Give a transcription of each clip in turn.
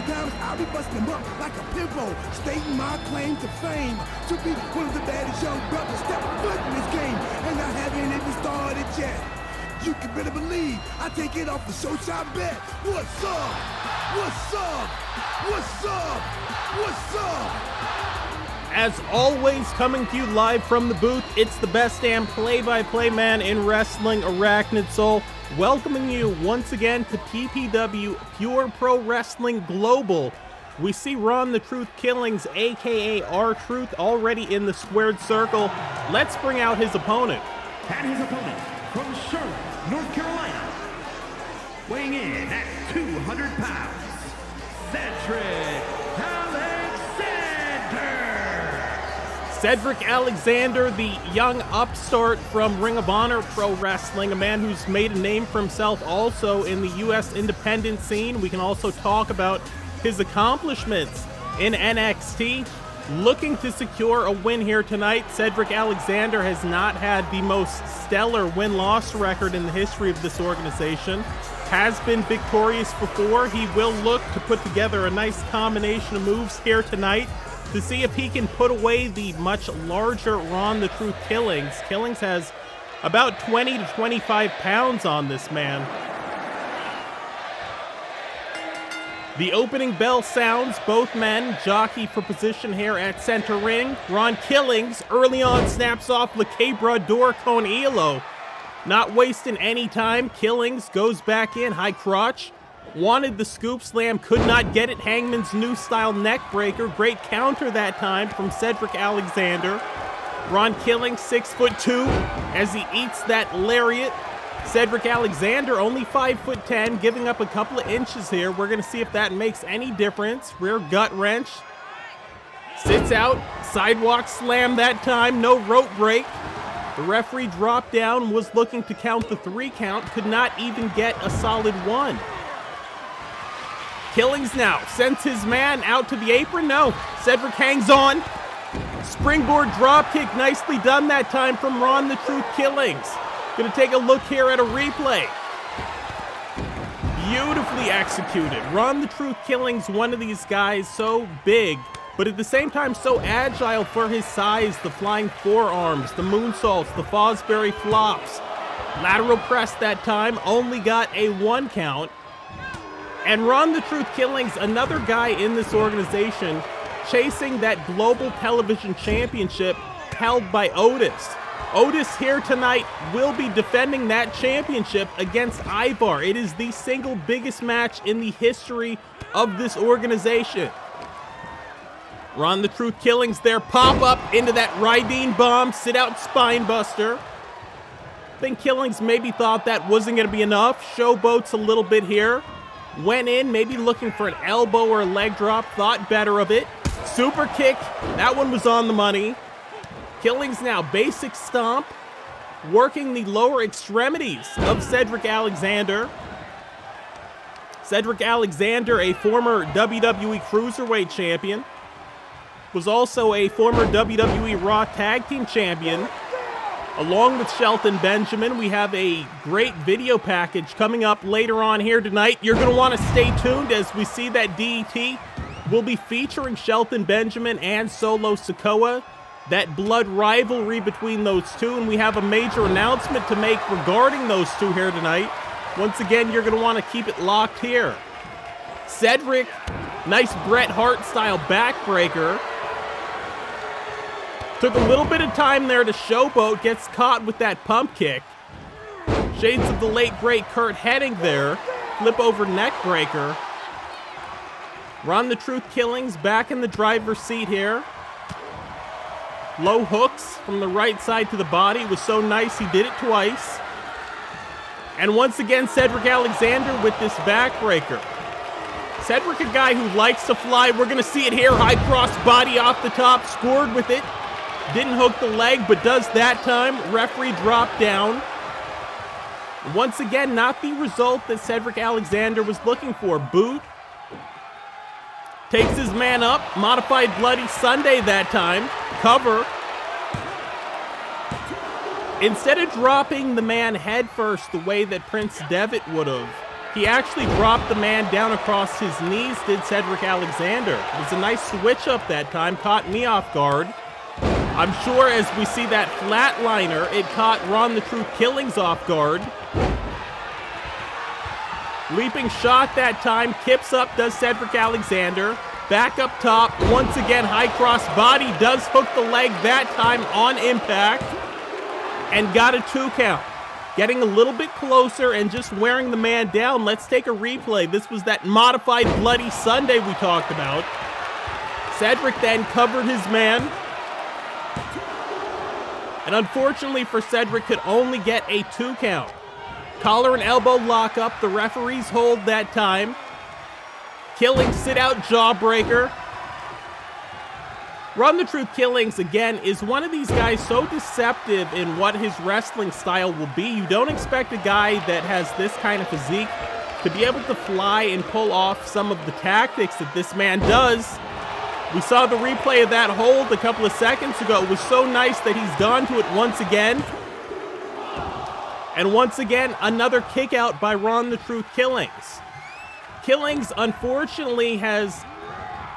times I'll be busting them up like a pimple, stating my claim to fame, to be one of the baddest young brothers step foot in this game, and I haven't even started yet. You can better believe I take it off the show shot bet. What's up? What's up? What's up? What's up? As always, coming to you live from the booth, it's the best damn play-by-play man in wrestling, Arachnid Soul, welcoming you once again to PPW, Pure Pro Wrestling Global. We see Ron the Truth Killings, aka R-Truth, already in the squared circle. Let's bring out his opponent. And his opponent from Charlotte, North Carolina, weighing in at 200 pounds, Cedric Cedric Alexander, the young upstart from Ring of Honor Pro Wrestling, a man who's made a name for himself also in the U.S. independent scene. We can also talk about his accomplishments in NXT. Looking to secure a win here tonight. Cedric Alexander has not had the most stellar win-loss record in the history of this organization. Has been victorious before. He will look to put together a nice combination of moves here tonight to see if he can put away the much larger Ron the Truth Killings. Killings has about 20 to 25 pounds on this man. The opening bell sounds. Both men jockey for position here at center ring. Ron Killings early on snaps off Le Quebrador con Hilo. Not wasting any time, Killings goes back in, high crotch. Wanted the scoop slam, could not get it. Hangman's new style neck breaker. Great counter that time from Cedric Alexander. Ron Killings, 6'2", as he eats that lariat. Cedric Alexander, only 5'10", giving up a couple of inches here. We're going to see if that makes any difference. Rear gut wrench. Sits out. Sidewalk slam that time. No rope break. The referee dropped down, was looking to count the 3 count. Could not even get a solid 1. Killings now sends his man out to the apron. No, Cedric hangs on. Springboard dropkick, nicely done that time from Ron the Truth Killings. Gonna take a look here at a replay. Beautifully executed. Ron the Truth Killings, one of these guys so big, but at the same time so agile for his size. The flying forearms, the moonsaults, the Fosbury flops. Lateral press that time, only got a 1 count. And Ron the Truth Killings, another guy in this organization, chasing that global television championship held by Otis. Otis here tonight will be defending that championship against Ivar. It is the single biggest match in the history of this organization. Ron the Truth Killings there, pop up into that Rydeen bomb, sit out spine buster. I think Killings maybe thought that wasn't going to be enough. Showboats a little bit here. Went in, maybe looking for an elbow or a leg drop, thought better of it. Super kick, that one was on the money. Killings now, basic stomp, working the lower extremities of Cedric Alexander. Cedric Alexander, a former WWE Cruiserweight champion, was also a former WWE Raw Tag Team champion. Along with Shelton Benjamin, we have a great video package coming up later on here tonight. You're going to want to stay tuned as we see that DET will be featuring Shelton Benjamin and Solo Sikoa. That blood rivalry between those two, and we have a major announcement to make regarding those two here tonight. Once again, you're going to want to keep it locked here. Cedric, nice Bret Hart style backbreaker. Took a little bit of time there to showboat, gets caught with that pump kick. Shades of the late great Kurt Hennig there. Flip over neck breaker. Ron the Truth Killings back in the driver's seat here. Low hooks from the right side to the body was so nice he did it twice. And once again, Cedric Alexander with this backbreaker. Cedric, a guy who likes to fly. We're going to see it here. High cross body off the top, scored with it. Didn't hook the leg, but does that time. Referee dropped down. Once again, not the result that Cedric Alexander was looking for. Boot. Takes his man up. Modified Bloody Sunday that time. Cover. Instead of dropping the man head first the way that Prince Devitt would have, He actually dropped the man down across his knees, did Cedric Alexander. It was a nice switch up that time, caught me off guard. I'm sure as we see that flatliner, it caught Ron the Truth Killings off guard. Leaping shot that time, kips up, does Cedric Alexander. Back up top, once again, high cross body, does hook the leg that time on impact. And got a 2 count. Getting a little bit closer and just wearing the man down. Let's take a replay. This was that modified Bloody Sunday we talked about. Cedric then covered his man. And unfortunately for Cedric, could only get a 2 count. Collar and elbow lock up. The referees hold that time. Killing sit out jawbreaker. Ron the Truth Killings, again, is one of these guys so deceptive in what his wrestling style will be. You don't expect a guy that has this kind of physique to be able to fly and pull off some of the tactics that this man does. We saw the replay of that hold a couple of seconds ago. It was so nice that he's gone to it once again. And once again, another kick out by Ron the Truth Killings. Killings, unfortunately, has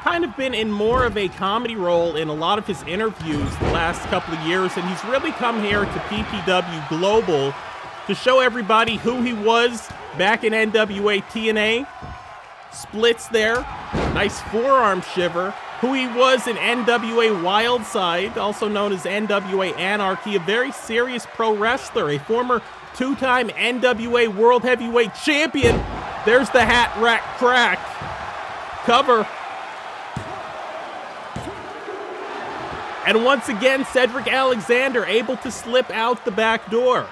kind of been in more of a comedy role in a lot of his interviews the last couple of years, and he's really come here to PPW Global to show everybody who he was back in NWA TNA. Splits there, nice forearm shiver. Who he was in NWA Wildside, also known as NWA Anarchy, a very serious pro wrestler, a former 2-time NWA World Heavyweight Champion. There's the hat rack crack. Cover. And once again, Cedric Alexander able to slip out the back door.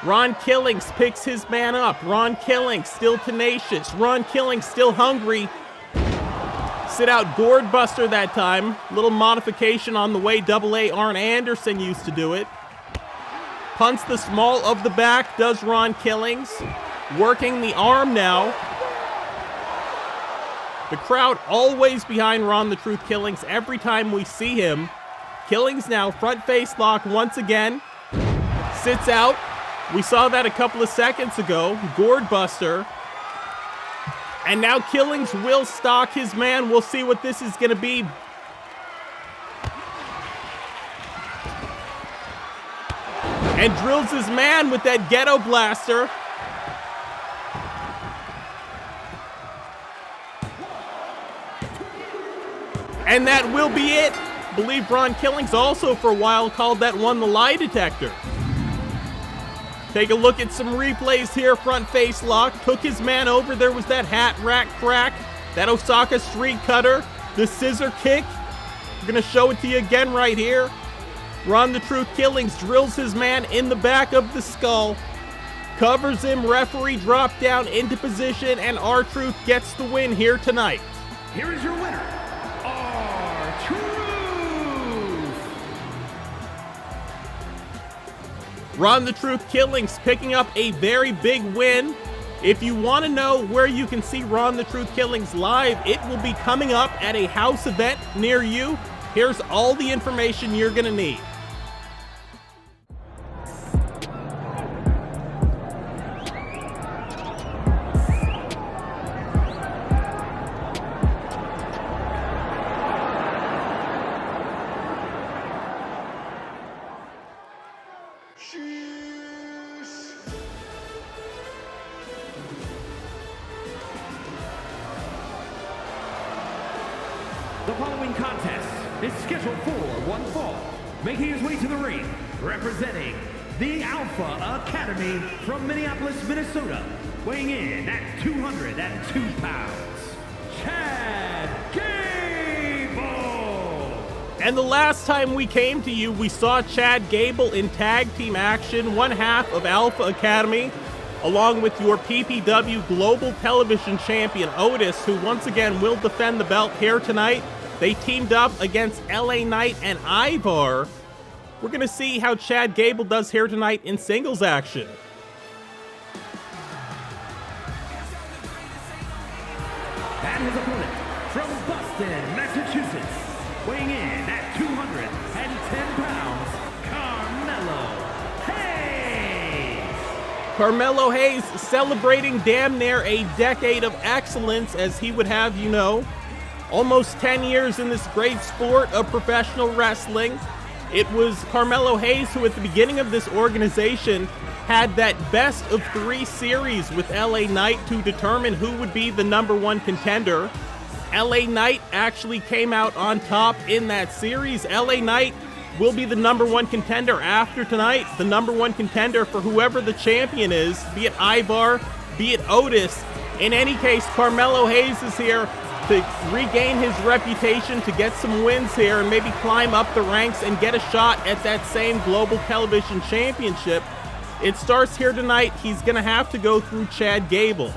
Ron Killings picks his man up. Ron Killings still tenacious. Ron Killings still hungry. Sit out gourd buster that time. Little modification on the way AA Arn Anderson used to do it. Punts the small of the back, does Ron Killings. Working the arm now. The crowd always behind Ron the Truth Killings every time we see him. Killings now, front face lock once again. Sits out. We saw that a couple of seconds ago. Gourd buster. And now Killings will stalk his man. We'll see what this is going to be. And drills his man with that ghetto blaster. And that will be it. I believe Ron Killings also for a while called that one the lie detector. Take a look at some replays here. Front face lock. Took his man over. There was that hat rack crack. That Osaka street cutter. The scissor kick. I'm going to show it to you again right here. Ron the Truth Killings drills his man in the back of the skull. Covers him. Referee drop down into position. And R-Truth gets the win here tonight. Here is your winner, R-Truth. Ron the Truth Killings picking up a very big win. If you want to know where you can see Ron the Truth Killings live, it will be coming up at a house event near you. Here's all the information you're going to need. The following contest is scheduled for one fall. Making his way to the ring, representing the Alpha Academy from Minneapolis, Minnesota, weighing in at 202 pounds, Chad Gable! And the last time we came to you, we saw Chad Gable in tag team action, one half of Alpha Academy, along with your PPW Global Television Champion Otis, who once again will defend the belt here tonight. They teamed up against LA Knight and Ivar. We're going to see how Chad Gable does here tonight in singles action. And his opponent from Boston, Massachusetts, weighing in at 210 pounds, Carmelo Hayes. Carmelo Hayes celebrating damn near a decade of excellence, as he would have, you know, almost 10 years in this great sport of professional wrestling. It was Carmelo Hayes who at the beginning of this organization had that best of 3 series with LA Knight to determine who would be the #1 contender. LA Knight actually came out on top in that series. LA Knight will be the #1 contender after tonight, the #1 contender for whoever the champion is, be it Ivar, be it Otis. In any case, Carmelo Hayes is here to regain his reputation, to get some wins here and maybe climb up the ranks and get a shot at that same Global Television Championship. It starts here tonight. He's going to have to go through Chad Gable.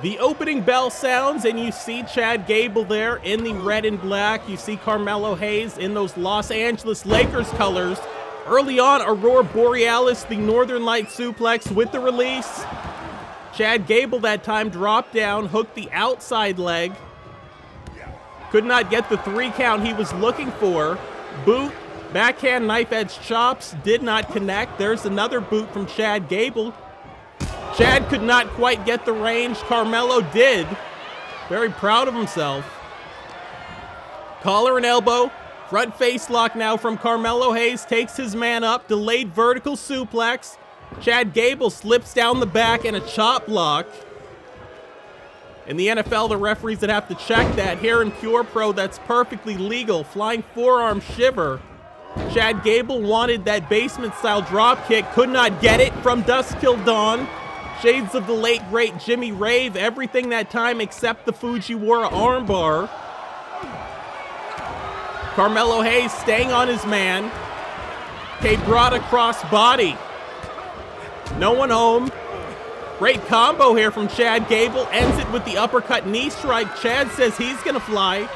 The opening bell sounds, and you see Chad Gable there in the red and black. You see Carmelo Hayes in those Los Angeles Lakers colors. Early on, Aurora Borealis, the Northern Light suplex with the release. Chad Gable that time dropped down, hooked the outside leg. Could not get the 3 count he was looking for. Boot, backhand knife edge chops, did not connect. There's another boot from Chad Gable. Chad could not quite get the range. Carmelo did. Very proud of himself. Collar and elbow. Front face lock now from Carmelo Hayes. Takes his man up. Delayed vertical suplex. Chad Gable slips down the back and a chop block. In the NFL, the referees that have to check that. Here in Pure Pro, that's perfectly legal. Flying forearm shiver. Chad Gable wanted that basement-style drop kick. Could not get it from Dusk Till Dawn. Shades of the late, great Jimmy Rave. Everything that time except the Fujiwara armbar. Carmelo Hayes staying on his man. Quebrada cross body. No one home. Great combo here from Chad Gable. Ends it with the uppercut knee strike. Chad says he's going to fly.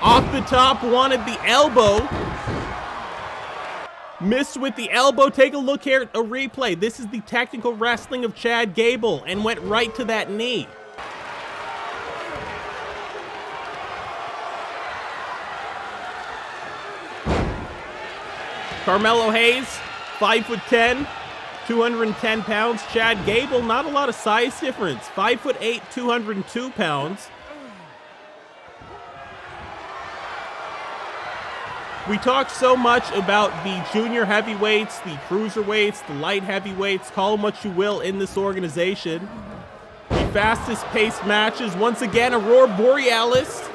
Off the top, wanted the elbow. Missed with the elbow. Take a look here at a replay. This is the technical wrestling of Chad Gable, and went right to that knee. Carmelo Hayes, 5'10", 210 pounds. Chad Gable, not a lot of size difference. 5'8", 202 pounds. We talk so much about the junior heavyweights, the cruiserweights, the light heavyweights, call them what you will in this organization. The fastest paced matches, once again, Aurora Borealis.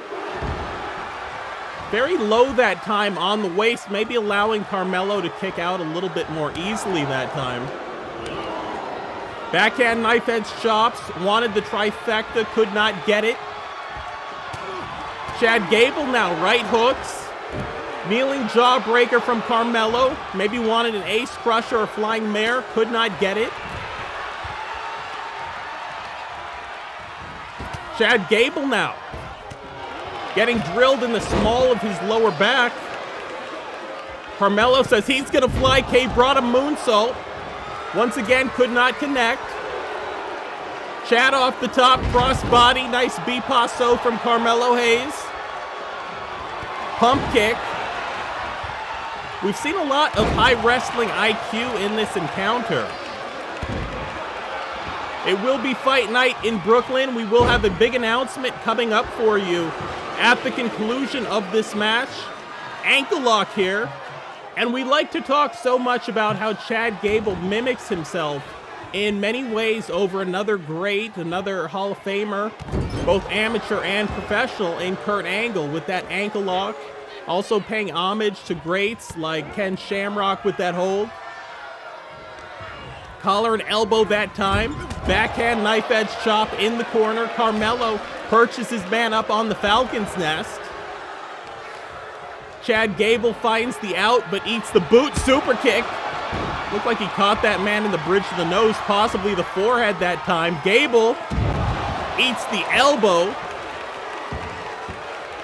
Very low that time on the waist, maybe allowing Carmelo to kick out a little bit more easily that time. Backhand knife edge chops, wanted the trifecta, could not get it. Chad Gable now, right hooks. Kneeling jawbreaker from Carmelo. Maybe wanted an ace crusher or flying mare. Could not get it. Chad Gable now. Getting drilled in the small of his lower back. Carmelo says he's going to fly Quebrada moonsault. Once again, could not connect. Chad off the top, cross body. Nice bipasso from Carmelo Hayes. Pump kick. We've seen a lot of high wrestling IQ in this encounter. It will be fight night in Brooklyn. We will have a big announcement coming up for you at the conclusion of this match. Ankle lock here. And we like to talk so much about how Chad Gable mimics himself in many ways over another great, another Hall of Famer, both amateur and professional, in Kurt Angle with that ankle lock. Also paying homage to greats like Ken Shamrock with that hold. Collar and elbow that time. Backhand knife edge chop in the corner. Carmelo perches his man up on the Falcon's nest. Chad Gable finds the out but eats the boot. Super kick. Looked like he caught that man in the bridge of the nose, possibly the forehead that time. Gable eats the elbow.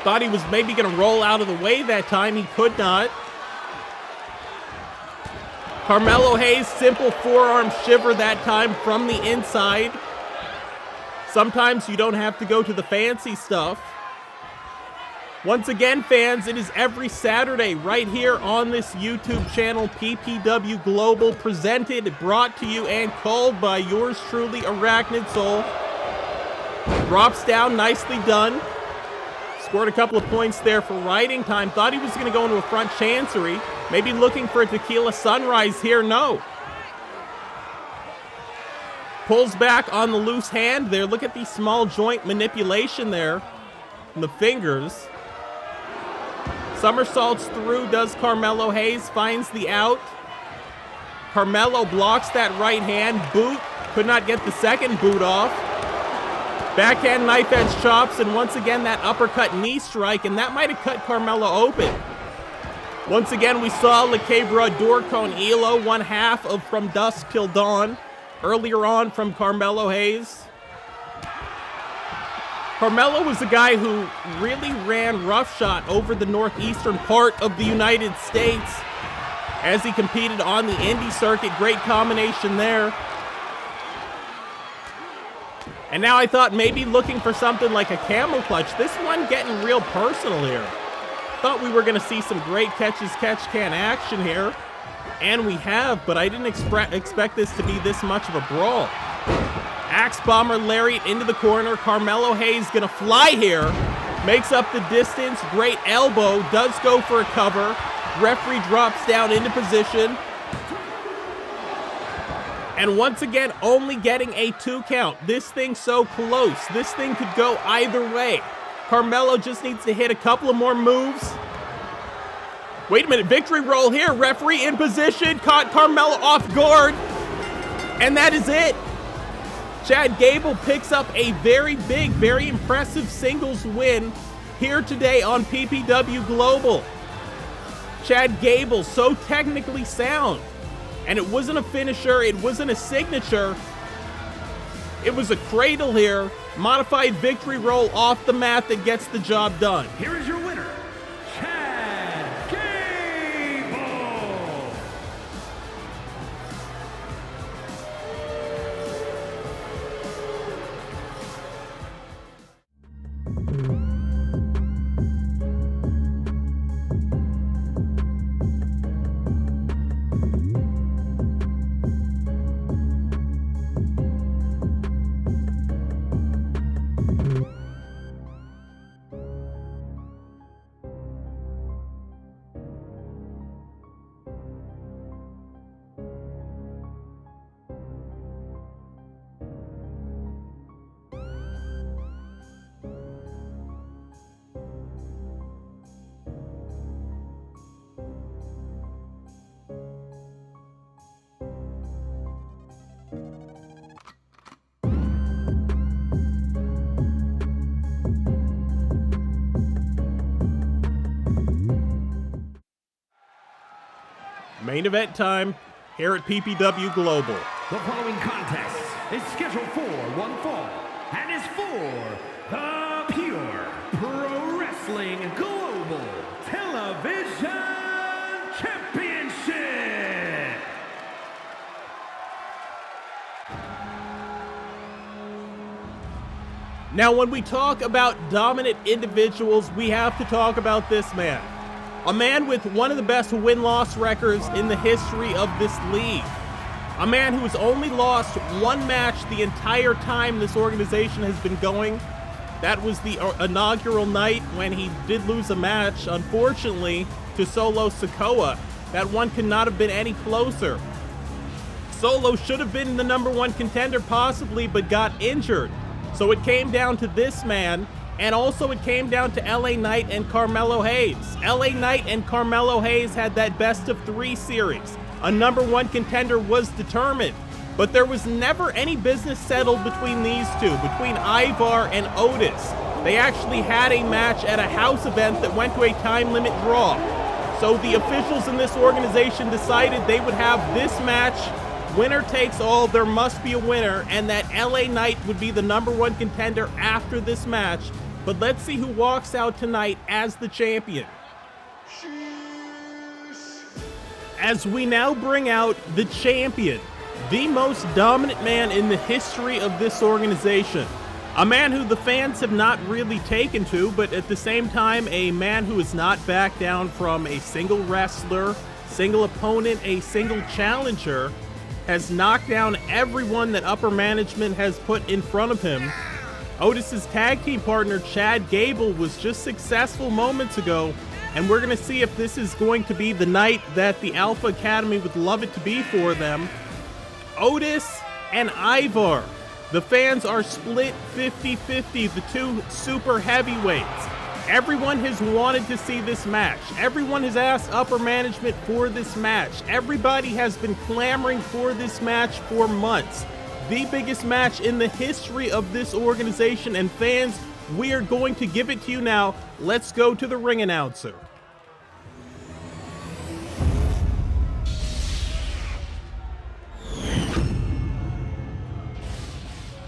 Thought he was maybe going to roll out of the way that time. He could not. Carmelo Hayes, simple forearm shiver that time from the inside. Sometimes you don't have to go to the fancy stuff. Once again, fans, it is every Saturday right here on this YouTube channel, PPW Global, presented, brought to you, and called by yours truly, Arachnid Soul. Drops down, nicely done. Scored a couple of points there for riding time. Thought he was going to go into a front chancery. Maybe looking for a tequila sunrise here. No. Pulls back on the loose hand there. Look at the small joint manipulation there in the fingers. Somersaults through, does Carmelo Hayes, finds the out. Carmelo blocks that right hand. Boot, could not get the second boot off. Backhand knife edge chops, and once again that uppercut knee strike, and that might have cut Carmelo open. Once again, we saw Le Cabra door cone Elo, one half of From Dusk Till Dawn, earlier on from Carmelo Hayes. Carmelo was a guy who really ran roughshod over the northeastern part of the United States as he competed on the indie circuit. Great combination there. And now I thought maybe looking for something like a camel clutch. This one getting real personal here. Thought we were going to see some great catch-can action here. And we have, but I didn't expect this to be this much of a brawl. Axe bomber lariat into the corner. Carmelo Hayes going to fly here. Makes up the distance. Great elbow. Does go for a cover. Referee drops down into position. And once again, only getting a 2 count. This thing's so close. This thing could go either way. Carmelo just needs to hit a couple of more moves. Wait a minute, victory roll here. Referee in position, caught Carmelo off guard. And that is it. Chad Gable picks up a very big, very impressive singles win here today on PPW Global. Chad Gable, so technically sound. And it wasn't a finisher, it wasn't a signature. It was a cradle here. Modified victory roll off the mat that gets the job done. Here is your winner, Chad Gable. Main event time here at PPW Global. The following contest is scheduled for one fall and is for the Pure Pro Wrestling Global Television Championship. Now, when we talk about dominant individuals, we have to talk about this man. A man with one of the best win-loss records in the history of this league. A man who has only lost one match the entire time this organization has been going. That was the inaugural night when he did lose a match, unfortunately, to Solo Sikoa. That one could not have been any closer. Solo should have been the #1 contender possibly, but got injured. So it came down to this man. And also it came down to LA Knight and Carmelo Hayes. LA Knight and Carmelo Hayes had that best of 3 series. A #1 contender was determined, but there was never any business settled between these two, between Ivar and Otis. They actually had a match at a house event that went to a time limit draw. So the officials in this organization decided they would have this match. Winner takes all, there must be a winner, and that LA Knight would be the #1 contender after this match. But let's see who walks out tonight as the champion. as we now bring out the champion, the most dominant man in the history of this organization. A man who the fans have not really taken to, but at the same time, a man who has not backed down from a single wrestler, single opponent, a single challenger, has knocked down everyone that upper management has put in front of him. Otis's tag team partner, Chad Gable, was just successful moments ago, and we're going to see if this is going to be the night that the Alpha Academy would love it to be for them. Otis and Ivar. The fans are split 50-50, the two super heavyweights. Everyone has wanted to see this match. Everyone has asked upper management for this match. Everybody has been clamoring for this match for months. The biggest match in the history of this organization, and fans, we are going to give it to you now. Let's go to the ring announcer.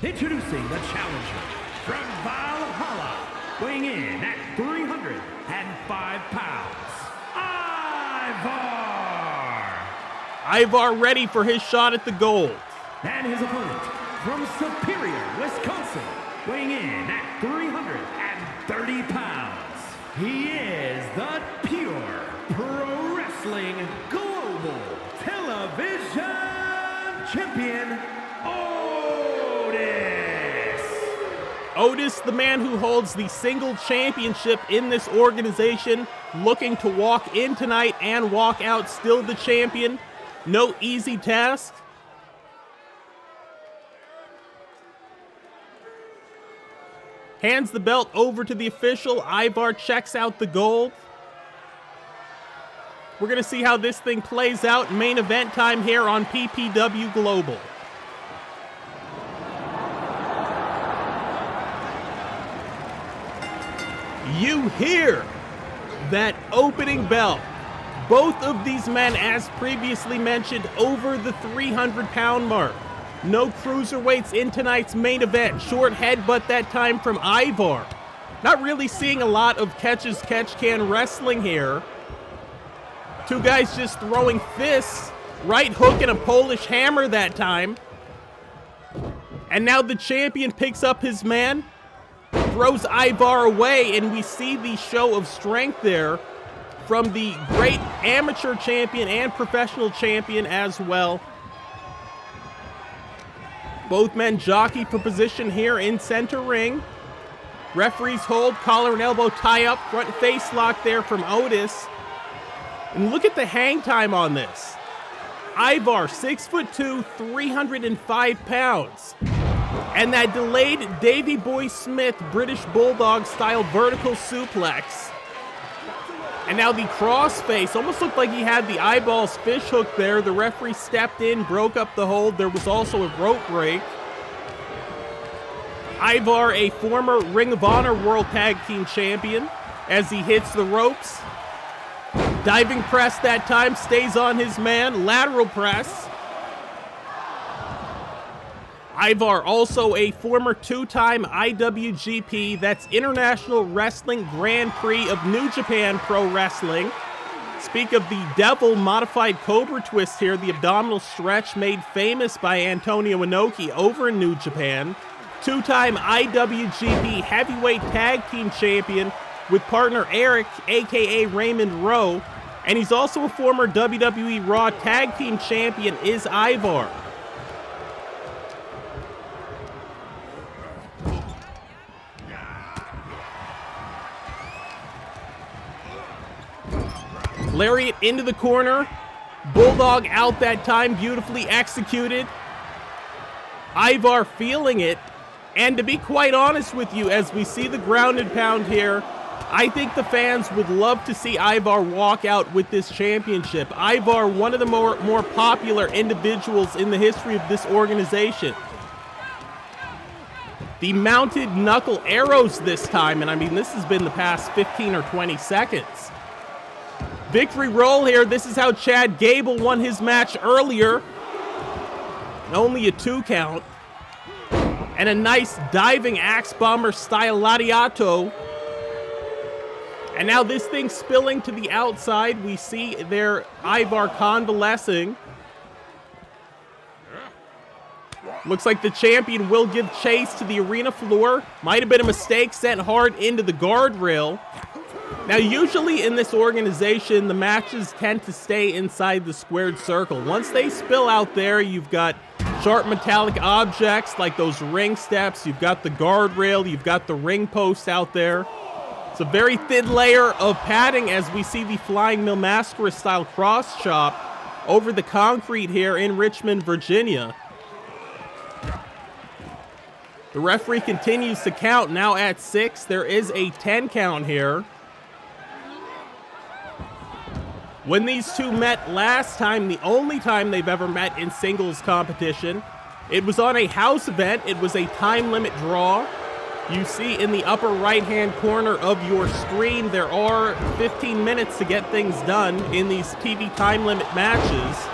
Introducing the challenger from Valhalla, weighing in at 305 pounds, Ivar! Ivar ready for his shot at the gold. And his opponent from Superior, Wisconsin, weighing in at 330 pounds, he is the Pure Pro Wrestling Global Television Champion, Otis, the man who holds the single championship in this organization, looking to walk in tonight and walk out still the champion. No easy task. Hands the belt over to the official. Ivar checks out the gold. We're going to see how this thing plays out. Main event time here on PPW Global. You hear that opening bell. Both of these men, as previously mentioned, over the 300-pound mark. No cruiserweights in tonight's main event. Short headbutt that time from Ivar. Not really seeing a lot of catch-as-catch-can wrestling here. Two guys just throwing fists. Right hook and a Polish hammer that time. And now the champion picks up his man. Throws Ivar away, and we see the show of strength there from the great amateur champion and professional champion as well. Both men jockey for position here in center ring. Referees hold, collar and elbow tie up, front face lock there from Otis. And look at the hang time on this. Ivar, 6'2", 305 pounds. And that delayed Davey Boy Smith British Bulldog style vertical suplex. And now the crossface, almost looked like he had the eyeballs fish hook there. The referee stepped in, broke up the hold. There was also a rope break. Ivar, a former Ring of Honor World Tag Team Champion, as he hits the ropes. Diving press that time, stays on his man, lateral press. Ivar, also a former two-time IWGP, that's International Wrestling Grand Prix of New Japan Pro Wrestling. Speak of the Devil modified Cobra twist here, the abdominal stretch made famous by Antonio Inoki over in New Japan. Two-time IWGP Heavyweight Tag Team Champion with partner Eric, aka Raymond Rowe. And he's also a former WWE Raw Tag Team Champion, is Ivar. Lariat into the corner. Bulldog out that time, beautifully executed. Ivar feeling it. And to be quite honest with you, as we see the grounded pound here, I think the fans would love to see Ivar walk out with this championship. Ivar, one of the more popular individuals in the history of this organization. The mounted knuckle arrows this time, and I mean, this has been the past 15 or 20 seconds. Victory roll here. This is how Chad Gable won his match earlier. And only a 2 count. And a nice diving axe bomber style latiato. And now this thing spilling to the outside. We see there Ivar convalescing. Looks like the champion will give chase to the arena floor. Might have been a mistake, sent hard into the guardrail. Now, usually in this organization, the matches tend to stay inside the squared circle. Once they spill out there, you've got sharp metallic objects like those ring steps. You've got the guardrail. You've got the ring posts out there. It's a very thin layer of padding as we see the Flying Mill Masquerade style cross chop over the concrete here in Richmond, Virginia. The referee continues to count, now at 6. There is a 10 count here. When these two met last time, the only time they've ever met in singles competition, it was on a house event. It was a time limit draw. You see in the upper right-hand corner of your screen, there are 15 minutes to get things done in these TV time limit matches.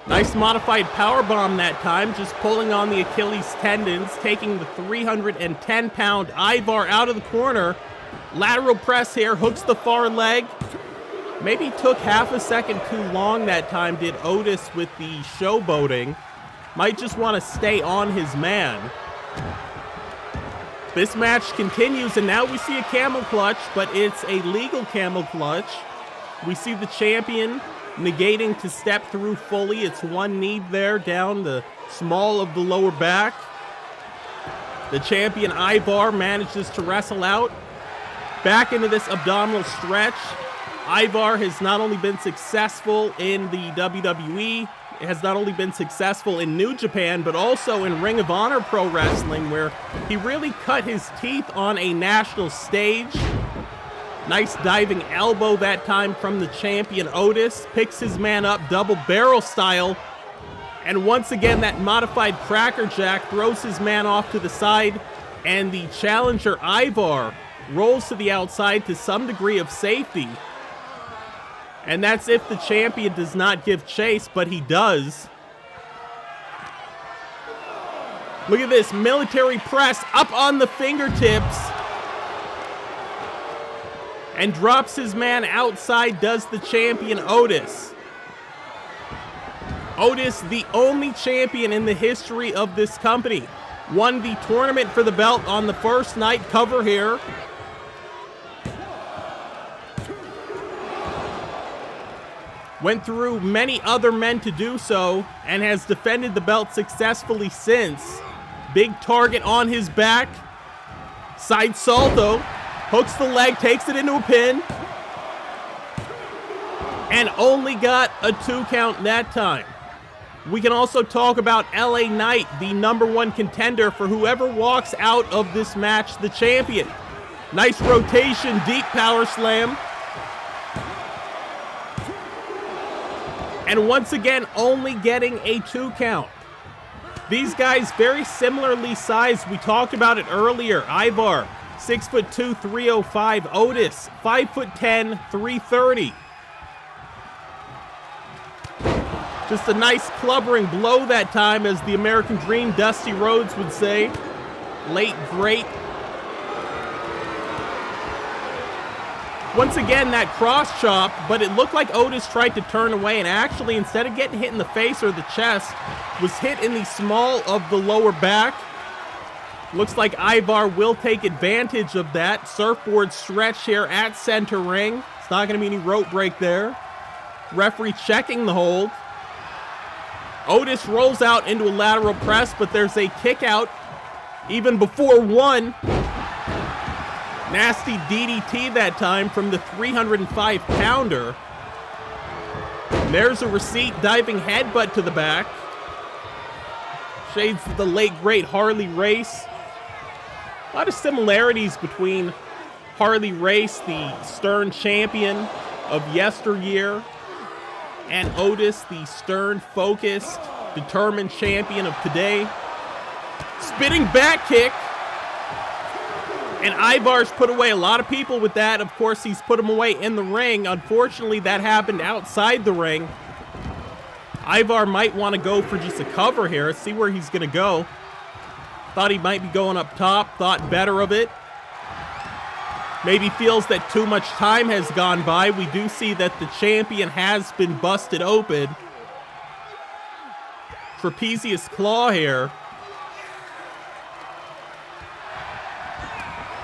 Nice modified powerbomb that time, just pulling on the Achilles tendons, taking the 310-pound Ivar out of the corner. Lateral press here, hooks the far leg. Maybe took half a second too long that time, did Otis with the showboating. Might just want to stay on his man. This match continues, and now we see a camel clutch, but it's a legal camel clutch. We see the champion negating to step through fully. It's one knee there down the small of the lower back. The champion Ivar manages to wrestle out. Back into this abdominal stretch. Ivar has not only been successful in the WWE, has not only been successful in New Japan, but also in Ring of Honor Pro Wrestling, where he really cut his teeth on a national stage. Nice diving elbow that time from the champion Otis. Picks his man up double barrel style. And once again, that modified Cracker Jack throws his man off to the side. And the challenger Ivar rolls to the outside to some degree of safety. And that's if the champion does not give chase, but he does. Look at this military press up on the fingertips. And drops his man outside, does the champion Otis. Otis, the only champion in the history of this company. Won the tournament for the belt on the first night. Cover here. Went through many other men to do so, and has defended the belt successfully since. Big target on his back. Side salto. Hooks the leg, takes it into a pin. And only got a 2 count that time. We can also talk about LA Knight, the #1 contender for whoever walks out of this match, the champion. Nice rotation, deep power slam. And once again, only getting a 2 count. These guys very similarly sized. We talked about it earlier. Ivar, 6'2", 305. Otis, 5'10", 330. Just a nice clubbering blow that time, as the American Dream, Dusty Rhodes would say. Late great. Once again, that cross chop, but it looked like Otis tried to turn away, and actually, instead of getting hit in the face or the chest, was hit in the small of the lower back. Looks like Ivar will take advantage of that. Surfboard stretch here at center ring. It's not going to be any rope break there. Referee checking the hold. Otis rolls out into a lateral press, but there's a kick out even before one. Nasty DDT that time from the 305-pounder. There's a receipt, diving headbutt to the back. Shades of the late great Harley Race. A lot of similarities between Harley Race, the stern champion of yesteryear, and Otis, the stern, focused, determined champion of today. Spinning back kick. And Ivar's put away a lot of people with that. Of course, he's put them away in the ring. Unfortunately, that happened outside the ring. Ivar might want to go for just a cover here. Let's see where he's going to go. Thought he might be going up top, thought better of it. Maybe feels that too much time has gone by. We do see that the champion has been busted open. Trapezius claw here.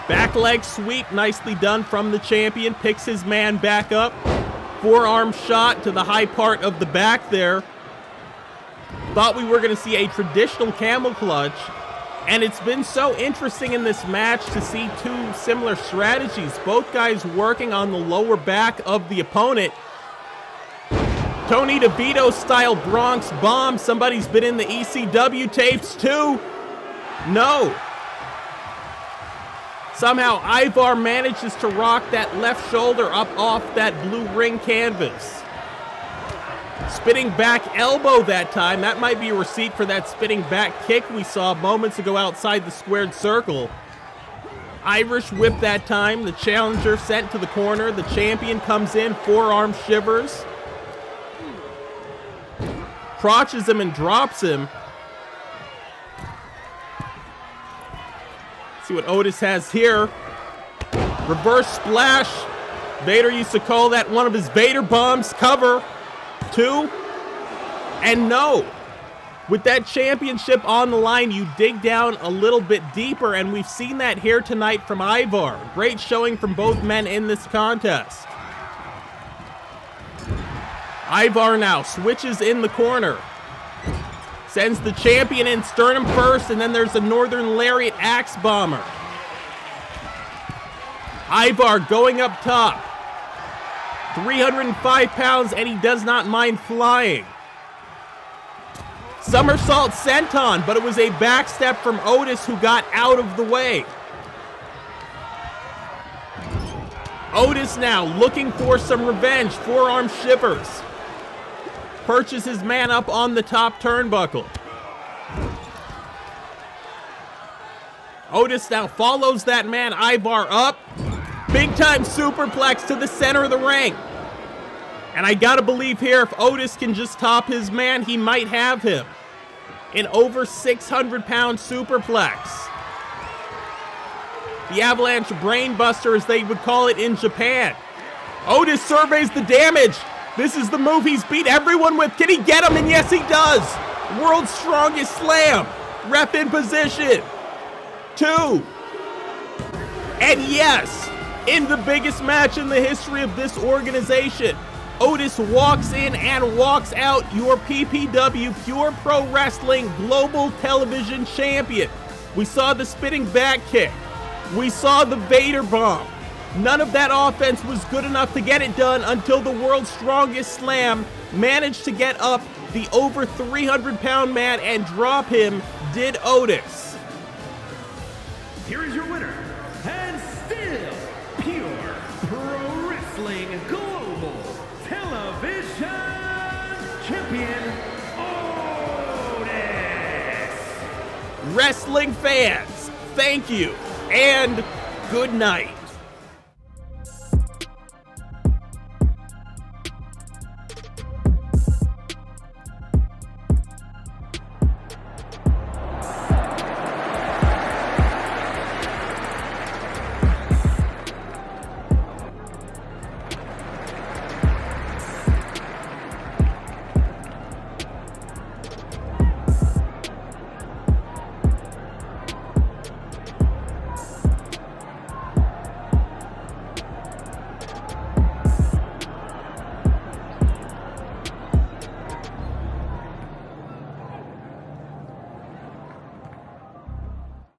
Back leg sweep, nicely done from the champion. Picks his man back up. Forearm shot to the high part of the back there. Thought we were going to see a traditional camel clutch. And it's been so interesting in this match to see two similar strategies. Both guys working on the lower back of the opponent. Tony DeVito style Bronx bomb. Somebody's been in the ECW tapes too. No. Somehow Ivar manages to rock that left shoulder up off that blue ring canvas. Spinning back elbow that time. That might be a receipt for that spinning back kick we saw moments ago outside the squared circle. Irish whip that time. The challenger sent to the corner. The champion comes in. Forearm shivers. Crotches him and drops him. See what Otis has here. Reverse splash. Vader used to call that one of his Vader bombs. Cover. 2. And no. With that championship on the line, you dig down a little bit deeper, and we've seen that here tonight from Ivar. Great showing from both men in this contest. Ivar now switches in the corner. Sends the champion in sternum first, and then there's a Northern Lariat Axe Bomber. Ivar going up top. 305 pounds, and he does not mind flying. Somersault senton, but it was a backstep from Otis who got out of the way. Otis now looking for some revenge. Forearm shivers. Perches his man up on the top turnbuckle. Otis now follows that man Ivar up. Big time superplex to the center of the ring. And I gotta believe here, if Otis can just top his man, he might have him. An over 600-pound superplex. The Avalanche Brainbuster, as they would call it in Japan. Otis surveys the damage. This is the move he's beat everyone with. Can he get him? And yes, he does. World's strongest slam. Ref in position. 2. And yes, in the biggest match in the history of this organization, Otis walks in and walks out your PPW Pure Pro Wrestling Global Television Champion. We saw the spinning back kick. We saw the Vader bomb. None of that offense was good enough to get it done until the world's strongest slam managed to get up the over 300-pound man and drop him, did Otis. Here is your winner, and still Pure Pro Wrestling Global Television Champion, Otis. Wrestling fans, thank you, and good night.